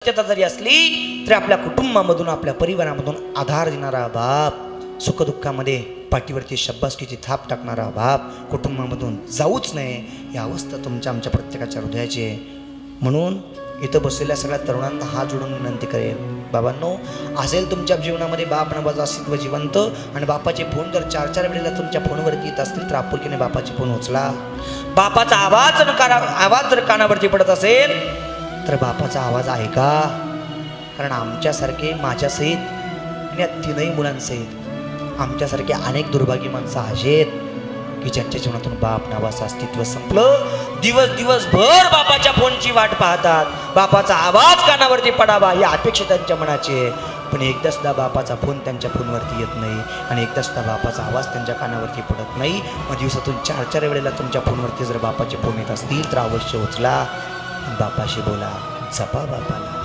सत्यता जरी असली तरी आपल्या कुटुंबामधून आपल्या परिवारामधून आधार देणारा बाप, सुखदुःखामध्ये पाठीवरती शब्बासकीची थाप टाकणारा बाप कुटुंबामधून जाऊच नये ही अवस्था तुमच्या आमच्या प्रत्येकाच्या हृदयाची आहे. म्हणून इथं बसलेल्या सगळ्या तरुणांना हात जोडून विनंती करेल, बाबांनो असेल तुमच्या जीवनामध्ये बाप नावाचं अस्तित्व जिवंत आणि बापाचे फोन जर 4-4 वेळेला तुमच्या फोनवरती येत असतील तर आपुलकीने बापाचे फोन उचला. बापाचा आवाज जर कानावरती पडत असेल तर बापाचा आवाज आहे का? कारण आमच्यासारखे माझ्यासहित आणि या 3ही मुलांसहित आमच्यासारखे अनेक दुर्भागी माणसं आहेत की ज्यांच्या जीवनातून बाप नावाचं अस्तित्व संपलं. दिवसभर बापाच्या फोनची वाट पाहतात, बापाचा आवाज कानावरती पडावा ही अपेक्षा त्यांच्या मनाची आहे. पण एकदा सुद्धा बापाचा फोन त्यांच्या फोनवरती येत नाही आणि एकदा सुद्धा बापाचा आवाज त्यांच्या कानावरती पडत नाही. मग दिवसातून 4-4 वेळेला तुमच्या फोनवरती जर बापाचे फोन येत असतील तर अवश्य उचला, बापाशी बोला, जपा बापाला.